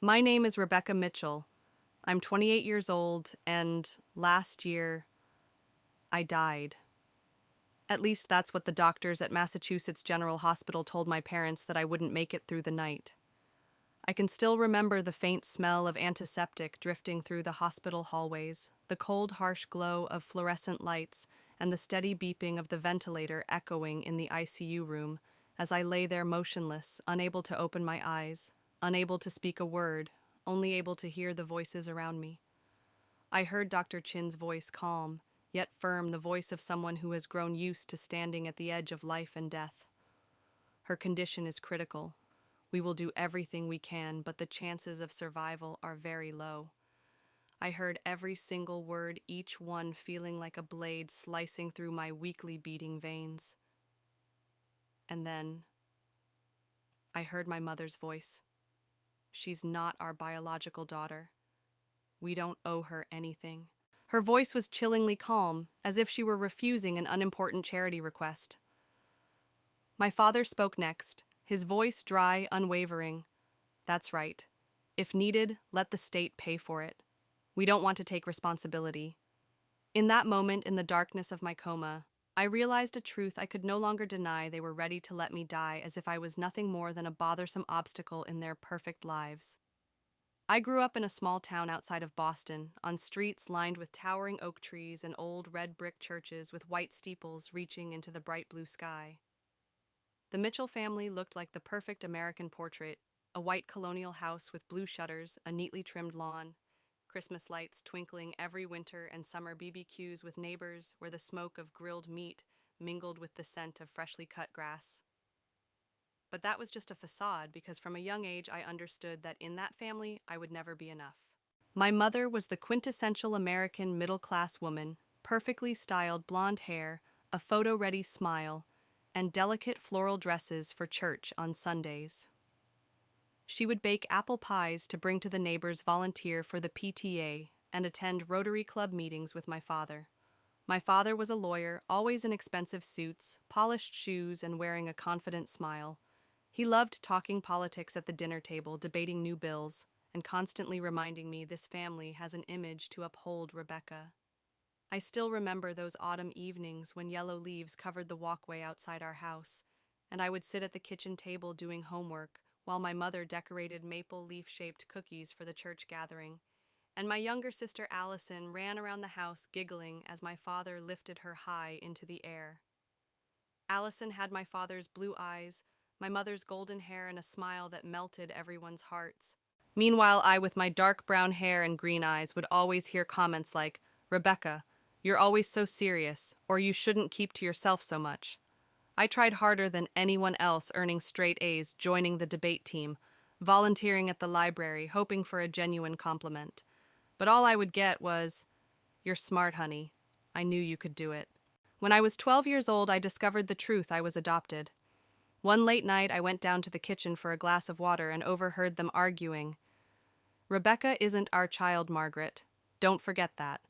My name is Rebecca Mitchell. I'm 28 years old, and last year, I died. At least that's what the doctors at Massachusetts General Hospital told my parents that I wouldn't make it through the night. I can still remember the faint smell of antiseptic drifting through the hospital hallways, the cold, harsh glow of fluorescent lights, and the steady beeping of the ventilator echoing in the ICU room as I lay there motionless, unable to open my eyes, unable to speak a word, only able to hear the voices around me. I heard Dr. Chin's voice, calm, yet firm, the voice of someone who has grown used to standing at the edge of life and death. Her condition is critical. We will do everything we can, but the chances of survival are very low. I heard every single word, each one feeling like a blade slicing through my weakly beating veins. And then I heard my mother's voice. She's not our biological daughter. We don't owe her anything. Her voice was chillingly calm, as if she were refusing an unimportant charity request. My father spoke next, his voice dry, unwavering. That's right. If needed, let the state pay for it. We don't want to take responsibility. In that moment, in the darkness of my coma, I realized a truth I could no longer deny. They were ready to let me die as if I was nothing more than a bothersome obstacle in their perfect lives. I grew up in a small town outside of Boston, on streets lined with towering oak trees and old red brick churches with white steeples reaching into the bright blue sky. The Mitchell family looked like the perfect American portrait, a white colonial house with blue shutters, a neatly trimmed lawn, Christmas lights twinkling every winter, and summer BBQs with neighbors where the smoke of grilled meat mingled with the scent of freshly cut grass. But that was just a facade, because from a young age I understood that in that family I would never be enough. My mother was the quintessential American middle-class woman, perfectly styled blonde hair, a photo-ready smile, and delicate floral dresses for church on Sundays. She would bake apple pies to bring to the neighbors, volunteer for the PTA, and attend Rotary Club meetings with my father. My father was a lawyer, always in expensive suits, polished shoes, and wearing a confident smile. He loved talking politics at the dinner table, debating new bills, and constantly reminding me this family has an image to uphold, Rebecca. I still remember those autumn evenings when yellow leaves covered the walkway outside our house, and I would sit at the kitchen table doing homework while my mother decorated maple leaf-shaped cookies for the church gathering, and my younger sister Allison ran around the house giggling as my father lifted her high into the air. Allison had my father's blue eyes, my mother's golden hair, and a smile that melted everyone's hearts. Meanwhile, I, with my dark brown hair and green eyes, would always hear comments like, "Rebecca, you're always so serious," or "You shouldn't keep to yourself so much." I tried harder than anyone else, earning straight A's, joining the debate team, volunteering at the library, hoping for a genuine compliment. But all I would get was, "You're smart, honey. I knew you could do it." When I was 12 years old, I discovered the truth: I was adopted. One late night, I went down to the kitchen for a glass of water and overheard them arguing. "Rebecca isn't our child, Margaret. Don't forget that."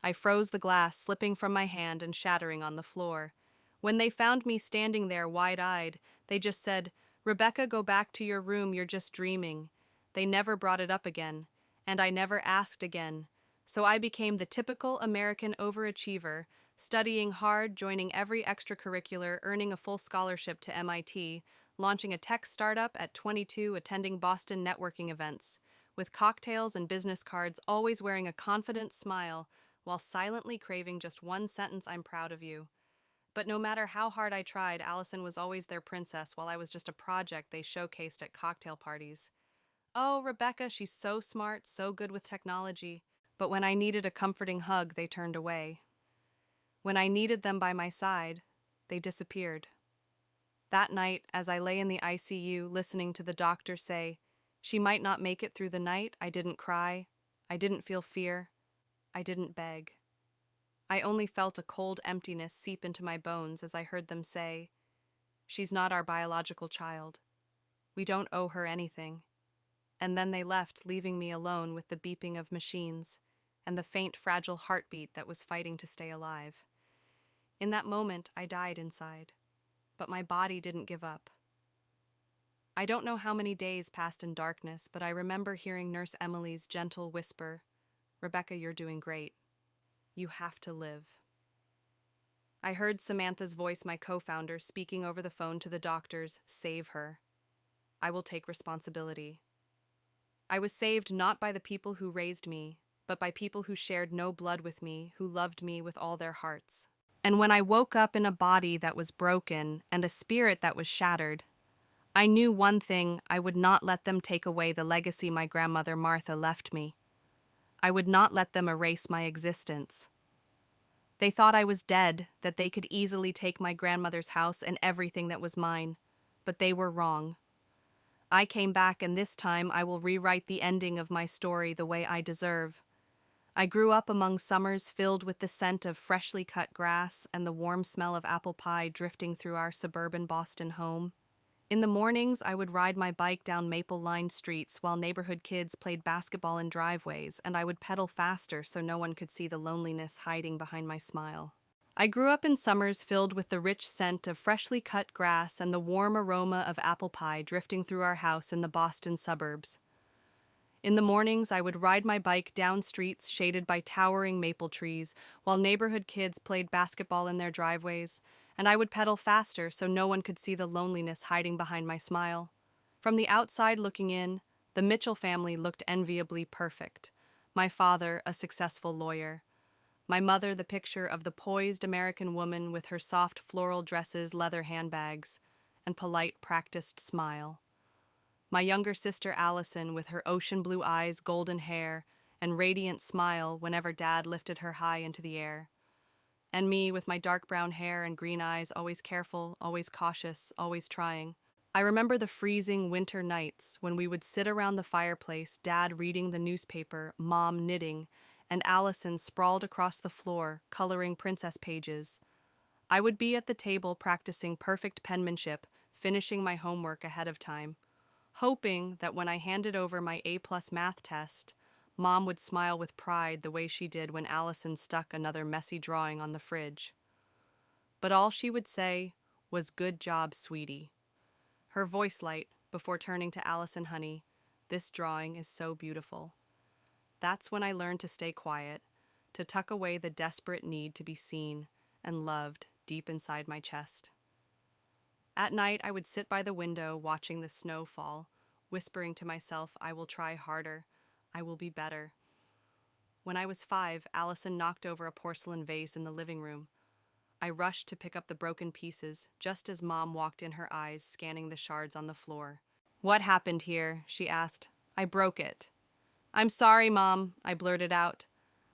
I froze, the glass slipping from my hand and shattering on the floor. When they found me standing there wide-eyed, they just said, "Rebecca, go back to your room, you're just dreaming." They never brought it up again, and I never asked again. So I became the typical American overachiever, studying hard, joining every extracurricular, earning a full scholarship to MIT, launching a tech startup at 22, attending Boston networking events, with cocktails and business cards, always wearing a confident smile, while silently craving just one sentence: "I'm proud of you." But no matter how hard I tried, Allison was always their princess, while I was just a project they showcased at cocktail parties. "Oh, Rebecca, she's so smart, so good with technology." But when I needed a comforting hug, they turned away. When I needed them by my side, they disappeared. That night, as I lay in the ICU listening to the doctor say, she might not make it through the night, I didn't cry, I didn't feel fear, I didn't beg. I only felt a cold emptiness seep into my bones as I heard them say, "She's not our biological child. We don't owe her anything." And then they left, leaving me alone with the beeping of machines and the faint, fragile heartbeat that was fighting to stay alive. In that moment, I died inside, but my body didn't give up. I don't know how many days passed in darkness, but I remember hearing Nurse Emily's gentle whisper, "Rebecca, you're doing great. You have to live." I heard Samantha's voice, my co-founder, speaking over the phone to the doctors, "Save her. I will take responsibility." I was saved not by the people who raised me, but by people who shared no blood with me, who loved me with all their hearts. And when I woke up in a body that was broken and a spirit that was shattered, I knew one thing: I would not let them take away the legacy my grandmother Martha left me. I would not let them erase my existence. They thought I was dead, that they could easily take my grandmother's house and everything that was mine, but they were wrong. I came back, and this time I will rewrite the ending of my story the way I deserve. I grew up among summers filled with the scent of freshly cut grass and the warm smell of apple pie drifting through our suburban Boston home. In the mornings, I would ride my bike down maple-lined streets while neighborhood kids played basketball in driveways, and I would pedal faster so no one could see the loneliness hiding behind my smile. I grew up in summers filled with the rich scent of freshly cut grass and the warm aroma of apple pie drifting through our house in the Boston suburbs. In the mornings, I would ride my bike down streets shaded by towering maple trees, while neighborhood kids played basketball in their driveways, and I would pedal faster so no one could see the loneliness hiding behind my smile. From the outside looking in, the Mitchell family looked enviably perfect. My father, a successful lawyer. My mother, the picture of the poised American woman with her soft floral dresses, leather handbags, and polite, practiced smile. My younger sister Allison with her ocean blue eyes, golden hair, and radiant smile whenever Dad lifted her high into the air. And me with my dark brown hair and green eyes, always careful, always cautious, always trying. I remember the freezing winter nights when we would sit around the fireplace, Dad reading the newspaper, Mom knitting, and Allison sprawled across the floor, coloring princess pages. I would be at the table practicing perfect penmanship, finishing my homework ahead of time, hoping that when I handed over my A+ math test, Mom would smile with pride the way she did when Allison stuck another messy drawing on the fridge. But all she would say was, "Good job, sweetie." Her voice light before turning to Allison, "Honey, this drawing is so beautiful." That's when I learned to stay quiet, to tuck away the desperate need to be seen and loved deep inside my chest. At night, I would sit by the window watching the snow fall, whispering to myself, "I will try harder. I will be better." When I was 5, Allison knocked over a porcelain vase in the living room. I rushed to pick up the broken pieces, just as Mom walked in, her eyes scanning the shards on the floor. "What happened here?" she asked. "I broke it." "I'm sorry, Mom," I blurted out.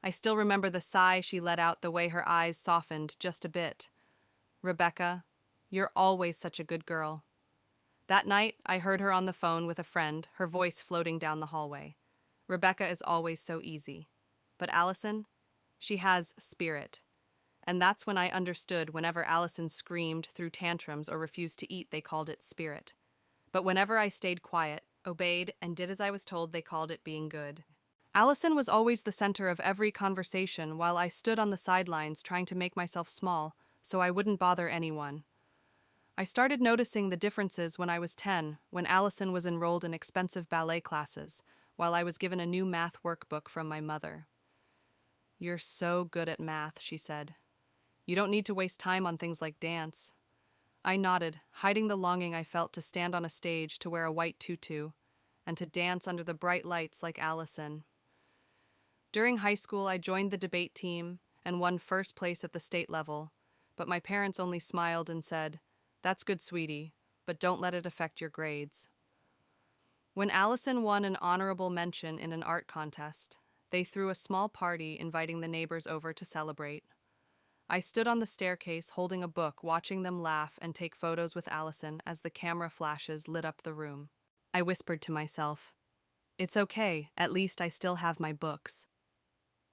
I still remember the sigh she let out, the way her eyes softened just a bit. "Rebecca, you're always such a good girl." That night, I heard her on the phone with a friend, her voice floating down the hallway. "Rebecca is always so easy. But Allison, she has spirit." And that's when I understood. Whenever Allison screamed, threw tantrums, or refused to eat, they called it spirit. But whenever I stayed quiet, obeyed, and did as I was told, they called it being good. Allison was always the center of every conversation, while I stood on the sidelines trying to make myself small so I wouldn't bother anyone. I started noticing the differences when I was 10, when Allison was enrolled in expensive ballet classes, while I was given a new math workbook from my mother. "You're so good at math," she said. "You don't need to waste time on things like dance." I nodded, hiding the longing I felt to stand on a stage, to wear a white tutu, and to dance under the bright lights like Allison. During high school, I joined the debate team and won first place at the state level, but my parents only smiled and said, "That's good, sweetie, but don't let it affect your grades." When Allison won an honorable mention in an art contest, they threw a small party inviting the neighbors over to celebrate. I stood on the staircase holding a book, watching them laugh and take photos with Allison as the camera flashes lit up the room. I whispered to myself, "It's okay, at least I still have my books."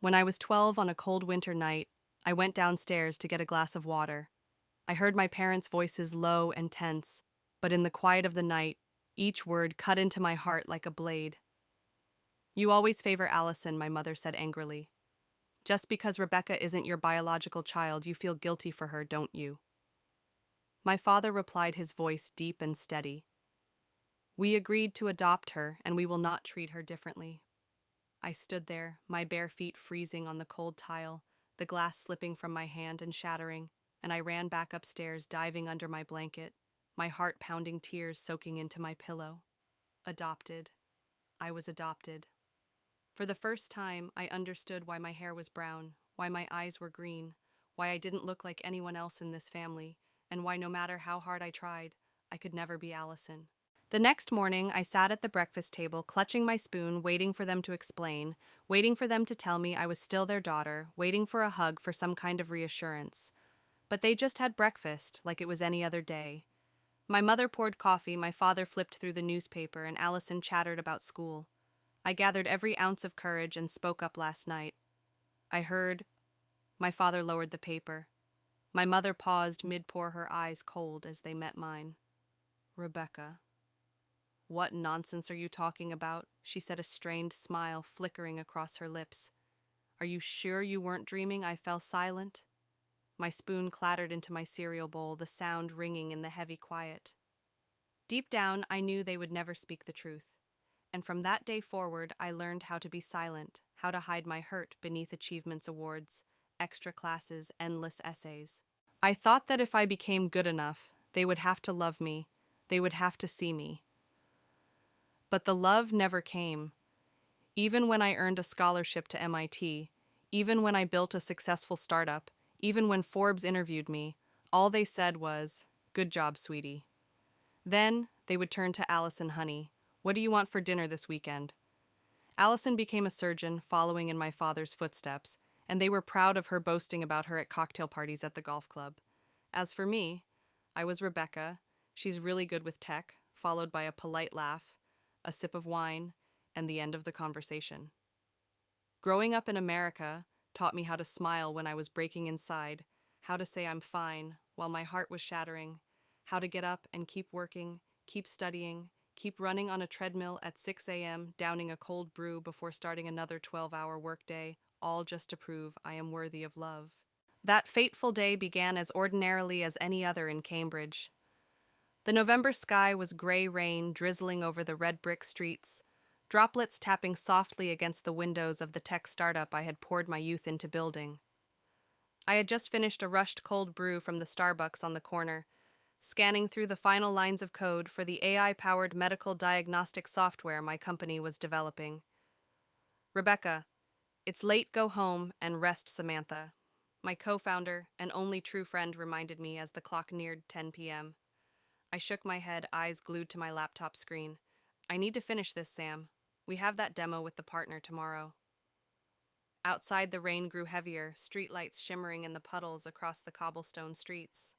When I was 12 on a cold winter night, I went downstairs to get a glass of water. I heard my parents' voices low and tense, but in the quiet of the night, each word cut into my heart like a blade. "You always favor Allison," my mother said angrily. "Just because Rebecca isn't your biological child, you feel guilty for her, don't you?" My father replied, his voice deep and steady. We agreed to adopt her, and we will not treat her differently. I stood there, my bare feet freezing on the cold tile, the glass slipping from my hand and shattering, and I ran back upstairs, diving under my blanket, my heart pounding, tears soaking into my pillow. Adopted. I was adopted. For the first time, I understood why my hair was brown, why my eyes were green, why I didn't look like anyone else in this family, and why no matter how hard I tried, I could never be Allison. The next morning, I sat at the breakfast table, clutching my spoon, waiting for them to explain, waiting for them to tell me I was still their daughter, waiting for a hug, for some kind of reassurance. But they just had breakfast, like it was any other day. My mother poured coffee, my father flipped through the newspaper, and Allison chattered about school. I gathered every ounce of courage and spoke up last night. I heard. My father lowered the paper. My mother paused mid-pour, her eyes cold as they met mine. Rebecca. What nonsense are you talking about? She said, a strained smile flickering across her lips. Are you sure you weren't dreaming? I fell silent. My spoon clattered into my cereal bowl, the sound ringing in the heavy quiet. Deep down, I knew they would never speak the truth. And from that day forward, I learned how to be silent, how to hide my hurt beneath achievements awards, extra classes, endless essays. I thought that if I became good enough, they would have to love me, they would have to see me. But the love never came. Even when I earned a scholarship to MIT, even when I built a successful startup, even when Forbes interviewed me, all they said was, "Good job, sweetie." Then they would turn to Allison, "Honey, what do you want for dinner this weekend?" Allison became a surgeon, following in my father's footsteps, and they were proud of her, boasting about her at cocktail parties at the golf club. As for me, I was Rebecca, she's really good with tech, followed by a polite laugh, a sip of wine, and the end of the conversation. Growing up in America taught me how to smile when I was breaking inside, how to say I'm fine while my heart was shattering, how to get up and keep working, keep studying, keep running on a treadmill at 6 a.m., downing a cold brew before starting another 12-hour workday, all just to prove I am worthy of love. That fateful day began as ordinarily as any other in Cambridge. The November sky was gray rain drizzling over the red brick streets, droplets tapping softly against the windows of the tech startup I had poured my youth into building. I had just finished a rushed cold brew from the Starbucks on the corner, scanning through the final lines of code for the AI-powered medical diagnostic software my company was developing. "Rebecca, it's late, go home and rest, Samantha," my co-founder and only true friend reminded me as the clock neared 10 p.m. I shook my head, eyes glued to my laptop screen. "I need to finish this, Sam. We have that demo with the partner tomorrow." Outside, the rain grew heavier, streetlights shimmering in the puddles across the cobblestone streets.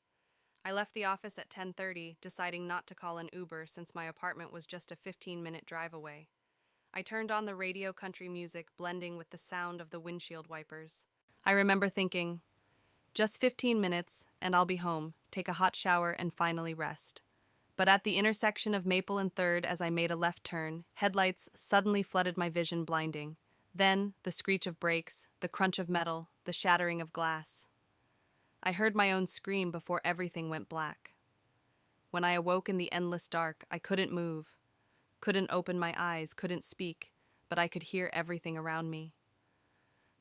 I left the office at 10:30, deciding not to call an Uber since my apartment was just a 15-minute drive away. I turned on the radio, country music blending with the sound of the windshield wipers. I remember thinking, just 15 minutes and I'll be home, take a hot shower, and finally rest. But at the intersection of Maple and 3rd, as I made a left turn, headlights suddenly flooded my vision, blinding. Then, the screech of brakes, the crunch of metal, the shattering of glass. I heard my own scream before everything went black. When I awoke in the endless dark, I couldn't move, couldn't open my eyes, couldn't speak, but I could hear everything around me.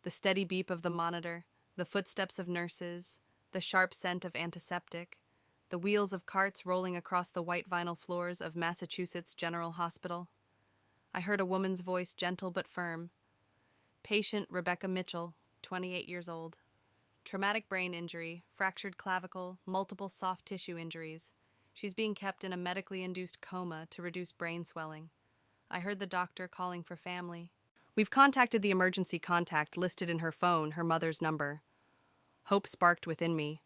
The steady beep of the monitor, the footsteps of nurses, the sharp scent of antiseptic, the wheels of carts rolling across the white vinyl floors of Massachusetts General Hospital. I heard a woman's voice, gentle but firm. "Patient Rebecca Mitchell, 28 years old. Traumatic brain injury, fractured clavicle, multiple soft tissue injuries. She's being kept in a medically induced coma to reduce brain swelling." I heard the doctor calling for family. "We've contacted the emergency contact listed in her phone, her mother's number." Hope sparked within me.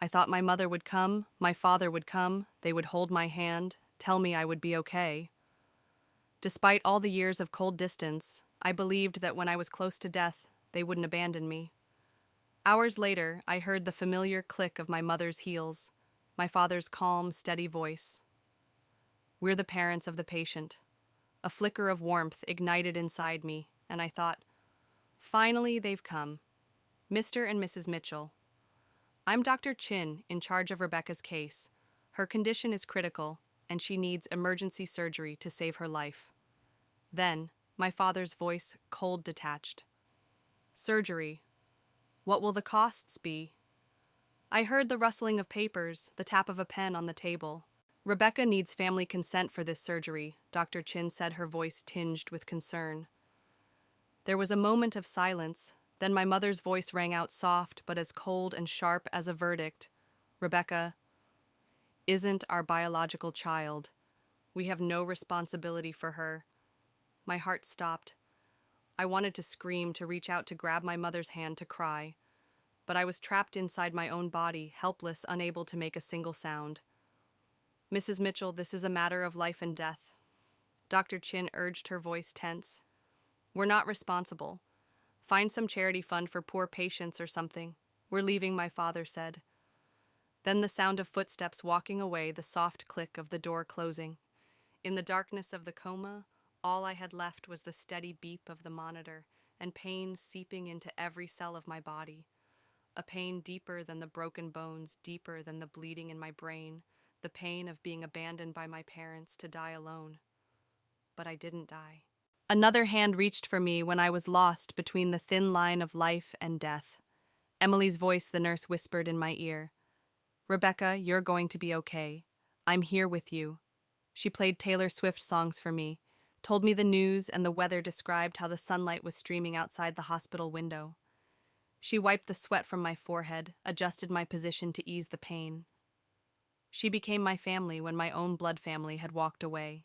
I thought my mother would come, my father would come, they would hold my hand, tell me I would be okay. Despite all the years of cold distance, I believed that when I was close to death, they wouldn't abandon me. Hours later, I heard the familiar click of my mother's heels, my father's calm, steady voice. "We're the parents of the patient." A flicker of warmth ignited inside me, and I thought, finally they've come. "Mr. and Mrs. Mitchell. I'm Dr. Chin, in charge of Rebecca's case. Her condition is critical. and she needs emergency surgery to save her life. Then, my father's voice, cold, detached. Surgery. What will the costs be? I heard the rustling of papers, the tap of a pen on the table. Rebecca needs family consent for this surgery, Dr. Chin said, her voice tinged with concern. There was a moment of silence, then my mother's voice rang out soft but as cold and sharp as a verdict. Rebecca isn't our biological child. We have no responsibility for her. My heart stopped. I wanted to scream, to reach out to grab my mother's hand, to cry. But I was trapped inside my own body, helpless, unable to make a single sound. Mrs. Mitchell, this is a matter of life and death. Dr. Chin urged, her voice tense. We're not responsible. Find some charity fund for poor patients or something. We're leaving, my father said. Then the sound of footsteps walking away, the soft click of the door closing. In the darkness of the coma, all I had left was the steady beep of the monitor and pain seeping into every cell of my body. A pain deeper than the broken bones, deeper than the bleeding in my brain, the pain of being abandoned by my parents to die alone. But I didn't die. Another hand reached for me when I was lost between the thin line of life and death. Emily's voice, the nurse, whispered in my ear. Rebecca, you're going to be okay. I'm here with you. She played Taylor Swift songs for me, told me the news, and the weather described how the sunlight was streaming outside the hospital window. She wiped the sweat from my forehead, adjusted my position to ease the pain. She became my family when my own blood family had walked away.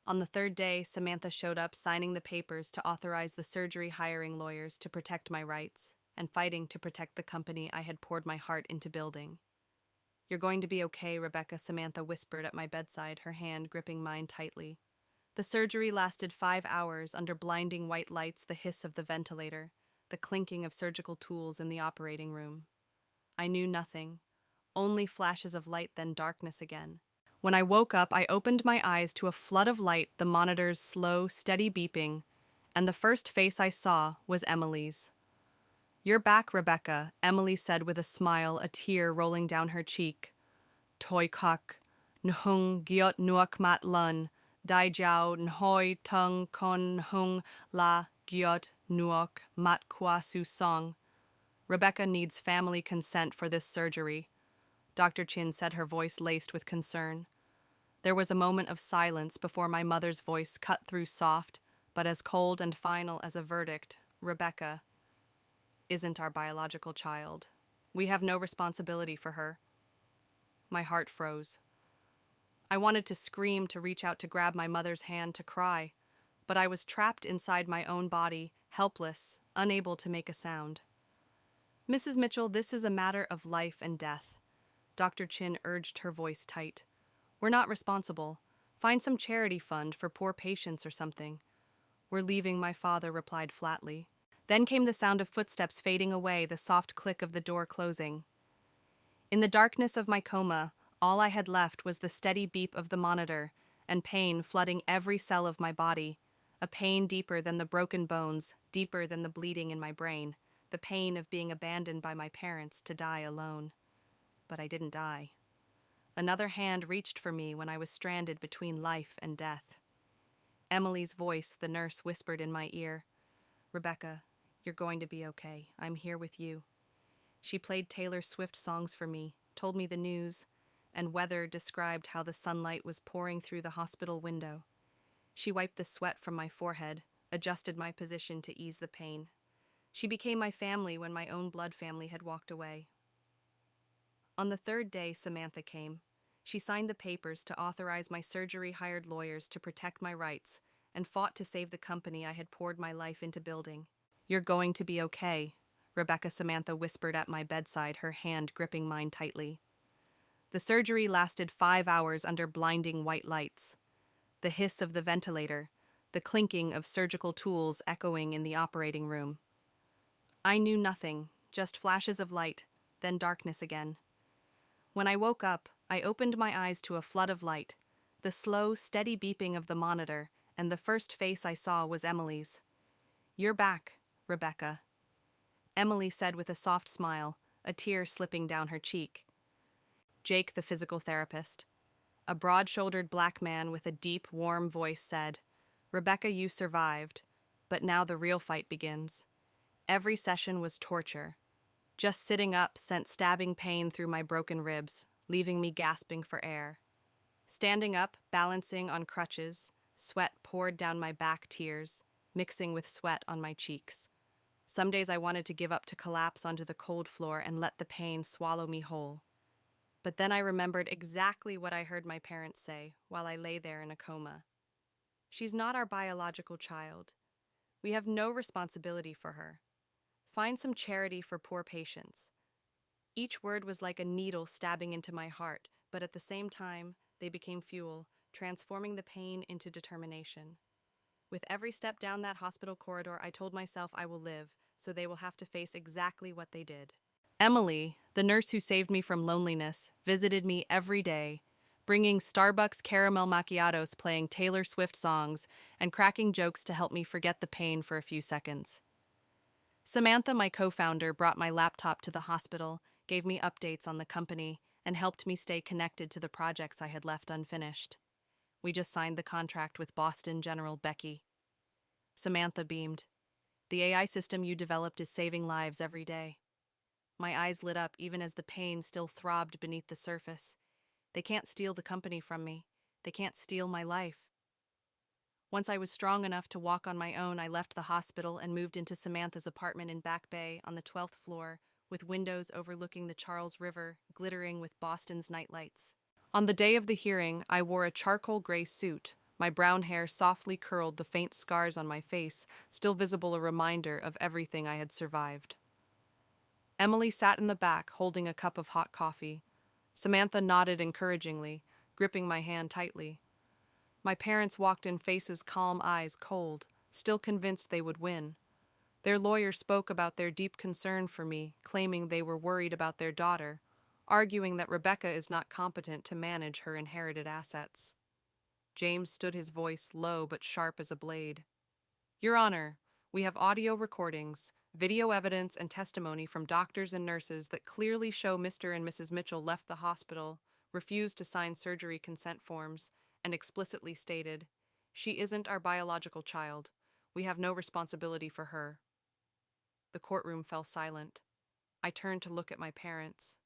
On the third day, Samantha showed up, signing the papers to authorize the surgery, hiring lawyers to protect my rights, and fighting to protect the company I had poured my heart into building. You're going to be okay, Rebecca, Samantha whispered at my bedside, her hand gripping mine tightly. The surgery lasted 5 hours under blinding white lights, the hiss of the ventilator, the clinking of surgical tools in the operating room. I knew nothing, only flashes of light, then darkness again. When I woke up, I opened my eyes to a flood of light, the monitor's slow, steady beeping, and the first face I saw was Emily's. You're back, Rebecca, Emily said with a smile, a tear rolling down her cheek. Toi kak, nhung giot nuak mat lun, dai jiao nhoi tung kon hung la giot nuok mat kwasu song. Rebecca needs family consent for this surgery, Dr. Chin said, her voice laced with concern. There was a moment of silence before my mother's voice cut through, soft, but as cold and final as a verdict. Rebecca isn't our biological child. We have no responsibility for her. My heart froze. I wanted to scream, to reach out to grab my mother's hand, to cry, but I was trapped inside my own body, helpless, unable to make a sound. Mrs. Mitchell, this is a matter of life and death, Dr. Chin urged, her voice tight. We're not responsible. Find some charity fund for poor patients or something. We're leaving, my father replied flatly. Then came the sound of footsteps fading away, the soft click of the door closing. In the darkness of my coma, all I had left was the steady beep of the monitor and pain flooding every cell of my body, a pain deeper than the broken bones, deeper than the bleeding in my brain, the pain of being abandoned by my parents to die alone. But I didn't die. Another hand reached for me when I was stranded between life and death. Emily's voice, the nurse, whispered in my ear. Rebecca, you're going to be okay. I'm here with you. She played Taylor Swift songs for me, told me the news, and weather described how the sunlight was pouring through the hospital window. She wiped the sweat from my forehead, adjusted my position to ease the pain. She became my family when my own blood family had walked away. On the third day, Samantha came. She signed the papers to authorize my surgery, hired lawyers to protect my rights, and fought to save the company I had poured my life into building. You're going to be okay, Rebecca, Samantha whispered at my bedside, her hand gripping mine tightly. The surgery lasted 5 hours under blinding white lights. The hiss of the ventilator, the clinking of surgical tools echoing in the operating room. I knew nothing, just flashes of light, then darkness again. When I woke up, I opened my eyes to a flood of light, the slow, steady beeping of the monitor, and the first face I saw was Emily's. You're back, Rebecca, Emily said with a soft smile, a tear slipping down her cheek. Jake, the physical therapist. A broad-shouldered black man with a deep, warm voice said, "Rebecca, you survived, but now the real fight begins." Every session was torture. Just sitting up sent stabbing pain through my broken ribs, leaving me gasping for air. Standing up, balancing on crutches, sweat poured down my back, tears mixing with sweat on my cheeks. Some days I wanted to give up to collapse onto the cold floor and let the pain swallow me whole. But then I remembered exactly what I heard my parents say while I lay there in a coma. "She's not our biological child. We have no responsibility for her. Find some charity for poor patients." Each word was like a needle stabbing into my heart, but at the same time, they became fuel, transforming the pain into determination. With every step down that hospital corridor, I told myself I will live, so they will have to face exactly what they did. Emily, the nurse who saved me from loneliness, visited me every day, bringing Starbucks caramel macchiatos, playing Taylor Swift songs, and cracking jokes to help me forget the pain for a few seconds. Samantha, my co-founder, brought my laptop to the hospital, gave me updates on the company, and helped me stay connected to the projects I had left unfinished. We just signed the contract with Boston General Becky. Samantha beamed. "The AI system you developed is saving lives every day." My eyes lit up even as the pain still throbbed beneath the surface. They can't steal the company from me. They can't steal my life. Once I was strong enough to walk on my own, I left the hospital and moved into Samantha's apartment in Back Bay on the 12th floor, with windows overlooking the Charles River, glittering with Boston's nightlights. On the day of the hearing, I wore a charcoal gray suit. My brown hair softly curled, the faint scars on my face still visible, a reminder of everything I had survived. Emily sat in the back, holding a cup of hot coffee. Samantha nodded encouragingly, gripping my hand tightly. My parents walked in, faces calm, eyes cold, still convinced they would win. Their lawyer spoke about their deep concern for me, claiming they were worried about their daughter, arguing that Rebecca is not competent to manage her inherited assets. James stood, his voice low but sharp as a blade. "Your Honor, we have audio recordings, video evidence, and testimony from doctors and nurses that clearly show Mr. and Mrs. Mitchell left the hospital, refused to sign surgery consent forms, and explicitly stated, 'She isn't our biological child. We have no responsibility for her.'" The courtroom fell silent. I turned to look at my parents.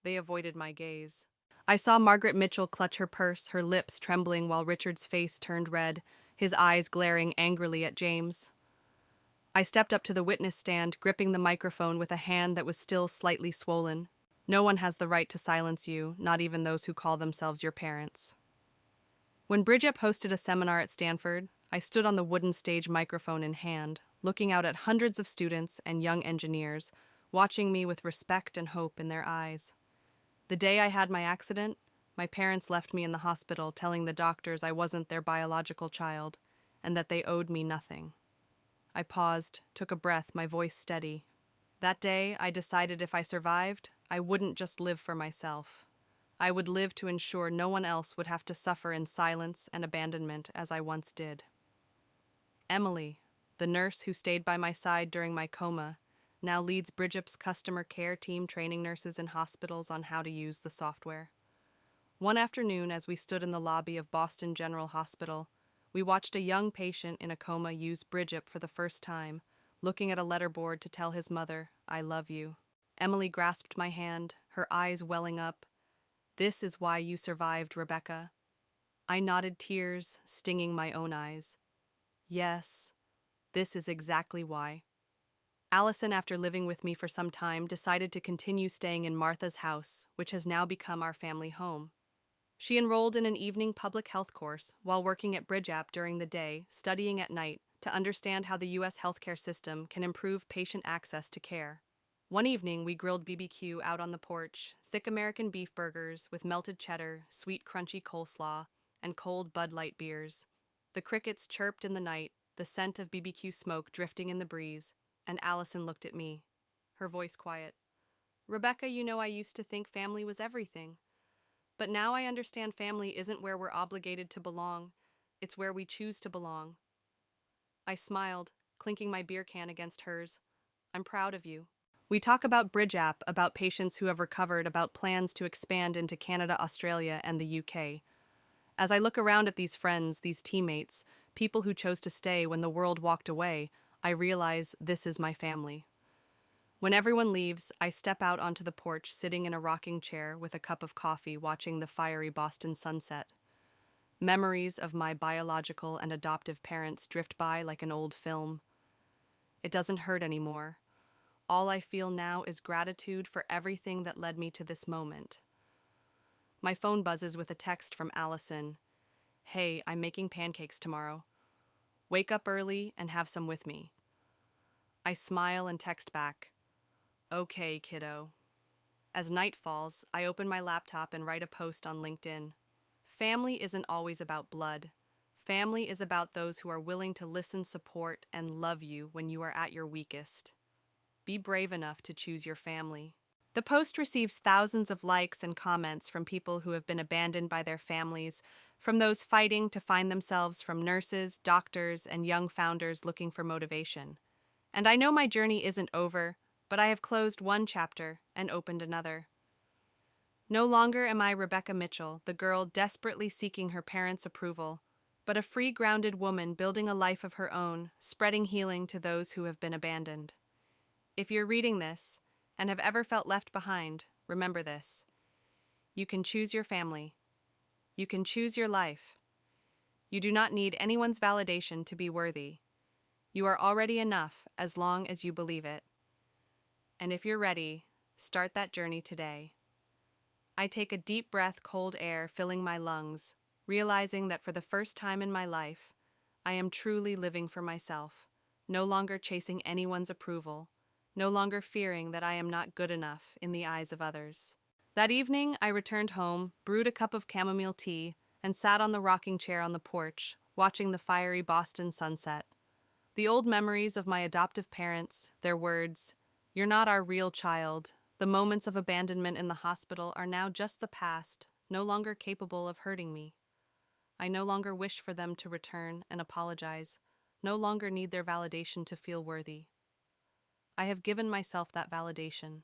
They avoided my gaze. I saw Margaret Mitchell clutch her purse, her lips trembling, while Richard's face turned red, his eyes glaring angrily at James. I stepped up to the witness stand, gripping the microphone with a hand that was still slightly swollen. "No one has the right to silence you, not even those who call themselves your parents." When Bridget hosted a seminar at Stanford, I stood on the wooden stage, microphone in hand, looking out at hundreds of students and young engineers, watching me with respect and hope in their eyes. The day I had my accident, my parents left me in the hospital, telling the doctors I wasn't their biological child and that they owed me nothing. I paused, took a breath, my voice steady. That day, I decided if I survived, I wouldn't just live for myself. I would live to ensure no one else would have to suffer in silence and abandonment as I once did. Emily, the nurse who stayed by my side during my coma, now leads Bridget's customer care team, training nurses in hospitals on how to use the software. One afternoon, as we stood in the lobby of Boston General Hospital, we watched a young patient in a coma use Bridget for the first time, looking at a letterboard to tell his mother, "I love you." Emily grasped my hand, her eyes welling up. "This is why you survived, Rebecca." I nodded, tears stinging my own eyes. "Yes, this is exactly why." Allison, after living with me for some time, decided to continue staying in Martha's house, which has now become our family home. She enrolled in an evening public health course while working at Bridgep during the day, studying at night to understand how the U.S. healthcare system can improve patient access to care. One evening, we grilled BBQ out on the porch, thick American beef burgers with melted cheddar, sweet crunchy coleslaw, and cold Bud Light beers. The crickets chirped in the night, the scent of BBQ smoke drifting in the breeze, and Allison looked at me, her voice quiet. "Rebecca, you know I used to think family was everything. But now I understand family isn't where we're obligated to belong. It's where we choose to belong." I smiled, clinking my beer can against hers. "I'm proud of you." We talk about Bridge App, about patients who have recovered, about plans to expand into Canada, Australia, and the UK. As I look around at these friends, these teammates, people who chose to stay when the world walked away, I realize this is my family. When everyone leaves, I step out onto the porch, sitting in a rocking chair with a cup of coffee, watching the fiery Boston sunset. Memories of my biological and adoptive parents drift by like an old film. It doesn't hurt anymore. All I feel now is gratitude for everything that led me to this moment. My phone buzzes with a text from Allison. Hey, I'm making pancakes tomorrow. Wake up early and have some with me. I smile and text back. Okay, kiddo. As night falls, I open my laptop and write a post on LinkedIn. Family isn't always about blood. Family is about those who are willing to listen, support, and love you when you are at your weakest. Be brave enough to choose your family. The post receives thousands of likes and comments from people who have been abandoned by their families, from those fighting to find themselves, from nurses, doctors, and young founders looking for motivation. And I know my journey isn't over, but I have closed one chapter and opened another. No longer am I Rebecca Mitchell, the girl desperately seeking her parents' approval, but a free, grounded woman building a life of her own, spreading healing to those who have been abandoned. If you're reading this and have ever felt left behind, remember this. You can choose your family. You can choose your life. You do not need anyone's validation to be worthy. You are already enough as long as you believe it. And if you're ready, start that journey today. I take a deep breath, cold air filling my lungs, realizing that for the first time in my life, I am truly living for myself, no longer chasing anyone's approval, no longer fearing that I am not good enough in the eyes of others. That evening, I returned home, brewed a cup of chamomile tea, and sat on the rocking chair on the porch, watching the fiery Boston sunset. The old memories of my adoptive parents, their words, "You're not our real child," the moments of abandonment in the hospital are now just the past, no longer capable of hurting me. I no longer wish for them to return and apologize, no longer need their validation to feel worthy. I have given myself that validation.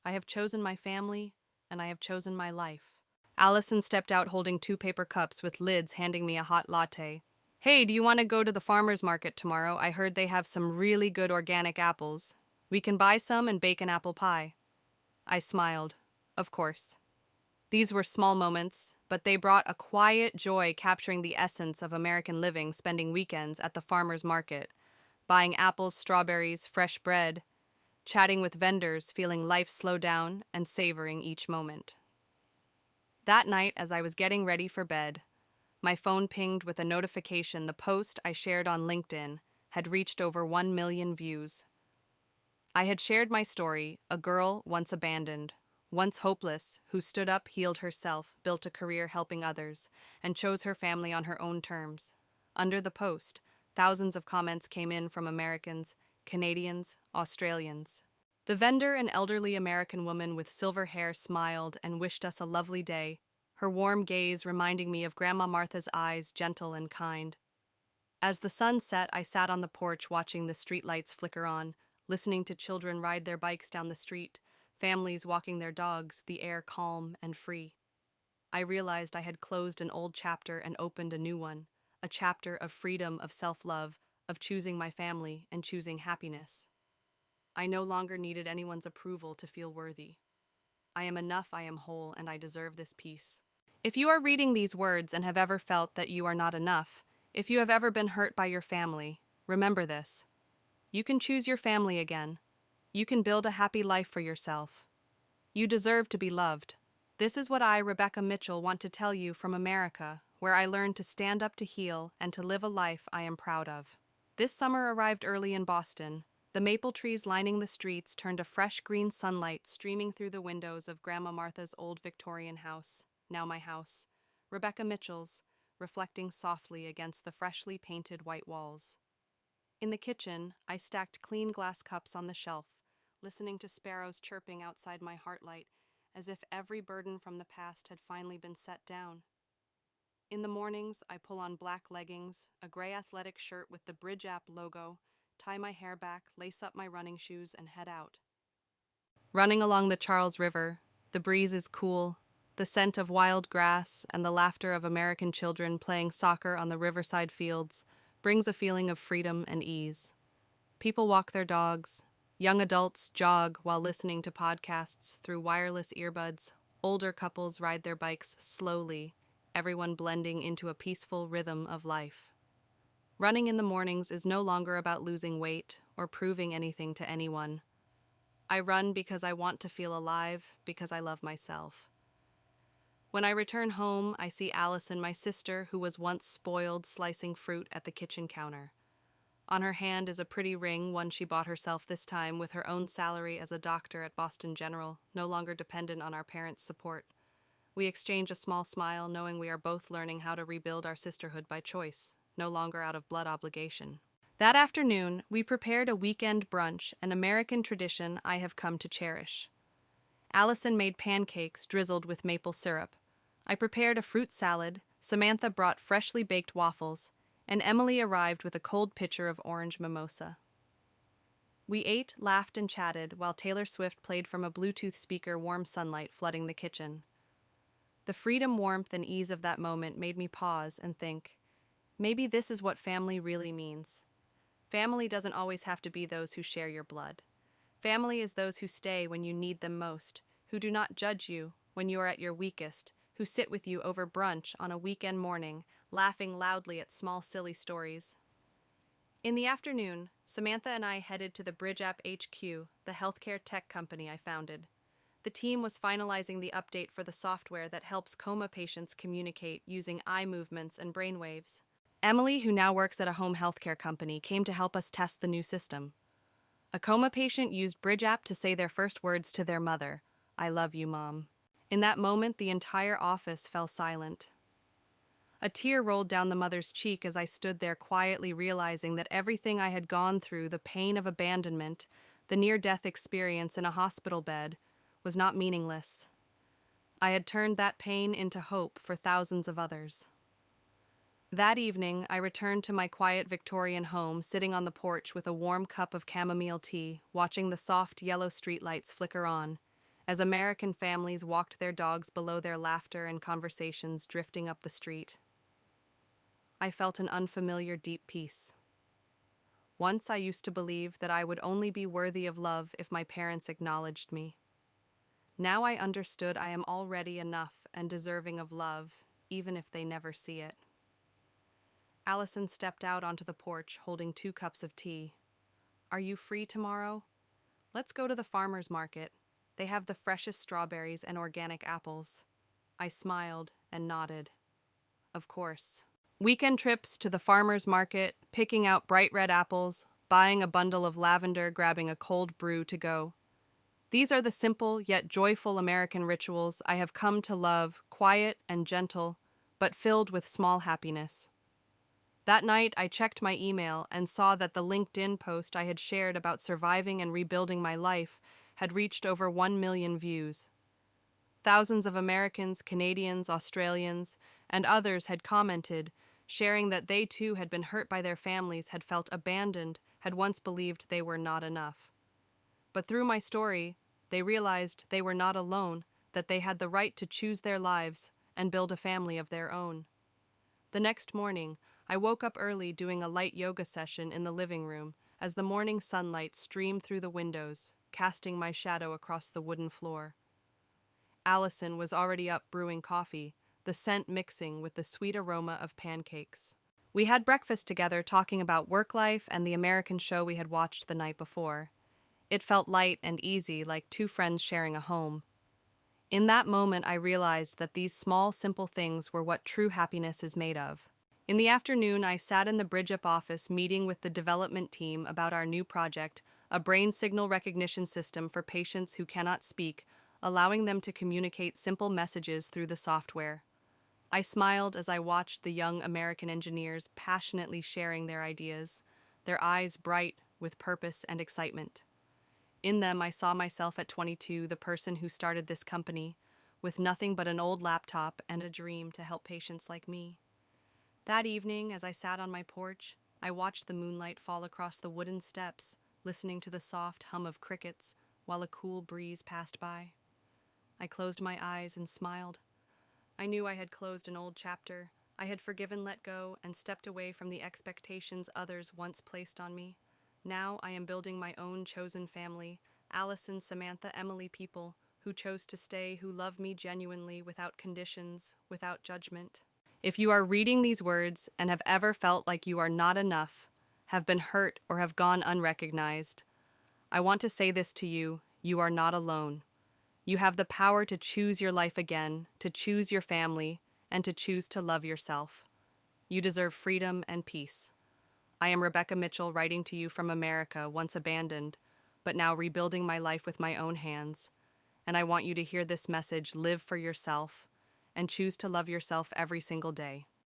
I have chosen my family, and I have chosen my life. Allison stepped out holding 2 paper cups with lids, handing me a hot latte. Hey, do you want to go to the farmer's market tomorrow? I heard they have some really good organic apples. We can buy some and bake an apple pie. I smiled. Of course. These were small moments, but they brought a quiet joy, capturing the essence of American living, spending weekends at the farmer's market, buying apples, strawberries, fresh bread, chatting with vendors, feeling life slow down and savoring each moment. That night, as I was getting ready for bed, my phone pinged with a notification. The post I shared on LinkedIn had reached over 1 million views. I had shared my story, a girl once abandoned, once hopeless, who stood up, healed herself, built a career helping others, and chose her family on her own terms. Under the post, thousands of comments came in from Americans, Canadians, Australians. The vendor, an elderly American woman with silver hair, smiled and wished us a lovely day, her warm gaze reminding me of Grandma Martha's eyes, gentle and kind. As the sun set, I sat on the porch watching the streetlights flicker on, listening to children ride their bikes down the street, families walking their dogs, the air calm and free. I realized I had closed an old chapter and opened a new one, a chapter of freedom, of self-love, of choosing my family and choosing happiness. I no longer needed anyone's approval to feel worthy. I am enough, I am whole, and I deserve this peace. If you are reading these words and have ever felt that you are not enough, if you have ever been hurt by your family, remember this. You can choose your family again. You can build a happy life for yourself. You deserve to be loved. This is what I, Rebecca Mitchell, want to tell you from America, where I learned to stand up, to heal, and to live a life I am proud of. This summer arrived early in Boston. The maple trees lining the streets turned a fresh green sunlight streaming through the windows of Grandma Martha's old Victorian house, now my house, Rebecca Mitchell's, reflecting softly against the freshly painted white walls. In the kitchen, I stacked clean glass cups on the shelf, listening to sparrows chirping outside my heart light, as if every burden from the past had finally been set down. In the mornings, I pull on black leggings, a gray athletic shirt with the Bridge App logo, tie my hair back, lace up my running shoes, and head out. Running along the Charles River, the breeze is cool, the scent of wild grass and the laughter of American children playing soccer on the riverside fields brings a feeling of freedom and ease. People walk their dogs, young adults jog while listening to podcasts through wireless earbuds, older couples ride their bikes slowly, everyone blending into a peaceful rhythm of life. Running in the mornings is no longer about losing weight or proving anything to anyone. I run because I want to feel alive, because I love myself. When I return home, I see Allison, my sister, who was once spoiled slicing fruit at the kitchen counter. On her hand is a pretty ring, one she bought herself this time with her own salary as a doctor at Boston General, no longer dependent on our parents' support. We exchange a small smile, knowing we are both learning how to rebuild our sisterhood by choice, no longer out of blood obligation. That afternoon, we prepared a weekend brunch, an American tradition I have come to cherish. Allison made pancakes drizzled with maple syrup. I prepared a fruit salad, Samantha brought freshly baked waffles, and Emily arrived with a cold pitcher of orange mimosa. We ate, laughed, and chatted while Taylor Swift played from a Bluetooth speaker, warm sunlight flooding the kitchen. The freedom, warmth, and ease of that moment made me pause and think, maybe this is what family really means. Family doesn't always have to be those who share your blood. Family is those who stay when you need them most, who do not judge you when you are at your weakest, who sit with you over brunch on a weekend morning, laughing loudly at small silly stories. In the afternoon, Samantha and I headed to the Bridge App HQ, the healthcare tech company I founded. The team was finalizing the update for the software that helps coma patients communicate using eye movements and brainwaves. Emily, who now works at a home healthcare company, came to help us test the new system. A coma patient used Bridge App to say their first words to their mother, "I love you, Mom." In that moment, the entire office fell silent. A tear rolled down the mother's cheek as I stood there quietly realizing that everything I had gone through, the pain of abandonment, the near-death experience in a hospital bed, was not meaningless. I had turned that pain into hope for thousands of others. That evening, I returned to my quiet Victorian home, sitting on the porch with a warm cup of chamomile tea, watching the soft yellow streetlights flicker on, as American families walked their dogs below their laughter and conversations drifting up the street. I felt an unfamiliar deep peace. Once I used to believe that I would only be worthy of love if my parents acknowledged me. Now I understood I am already enough and deserving of love, even if they never see it. Allison stepped out onto the porch, holding 2 cups of tea. "Are you free tomorrow? Let's go to the farmer's market. They have the freshest strawberries and organic apples." I smiled and nodded. Of course. Weekend trips to the farmer's market, picking out bright red apples, buying a bundle of lavender, grabbing a cold brew to go. These are the simple yet joyful American rituals I have come to love, quiet and gentle, but filled with small happiness. That night, I checked my email and saw that the LinkedIn post I had shared about surviving and rebuilding my life had reached over 1 million views. Thousands of Americans, Canadians, Australians, and others had commented, sharing that they too had been hurt by their families, had felt abandoned, had once believed they were not enough. But through my story, they realized they were not alone, that they had the right to choose their lives and build a family of their own. The next morning, I woke up early doing a light yoga session in the living room as the morning sunlight streamed through the windows, casting my shadow across the wooden floor. Allison was already up brewing coffee, the scent mixing with the sweet aroma of pancakes. We had breakfast together, talking about work life and the American show we had watched the night before. It felt light and easy, like 2 friends sharing a home. In that moment, I realized that these small, simple things were what true happiness is made of. In the afternoon, I sat in the Bridge Up office meeting with the development team about our new project, a brain signal recognition system for patients who cannot speak, allowing them to communicate simple messages through the software. I smiled as I watched the young American engineers passionately sharing their ideas, their eyes bright with purpose and excitement. In them, I saw myself at 22, the person who started this company, with nothing but an old laptop and a dream to help patients like me. That evening, as I sat on my porch, I watched the moonlight fall across the wooden steps, listening to the soft hum of crickets, while a cool breeze passed by. I closed my eyes and smiled. I knew I had closed an old chapter. I had forgiven, let go, and stepped away from the expectations others once placed on me. Now I am building my own chosen family, Allison, Samantha, Emily people, who chose to stay, who love me genuinely, without conditions, without judgment. If you are reading these words and have ever felt like you are not enough, have been hurt, or have gone unrecognized, I want to say this to you: you are not alone. You have the power to choose your life again, to choose your family, and to choose to love yourself. You deserve freedom and peace. I am Rebecca Mitchell, writing to you from America, once abandoned, but now rebuilding my life with my own hands. And I want you to hear this message: live for yourself, and choose to love yourself every single day.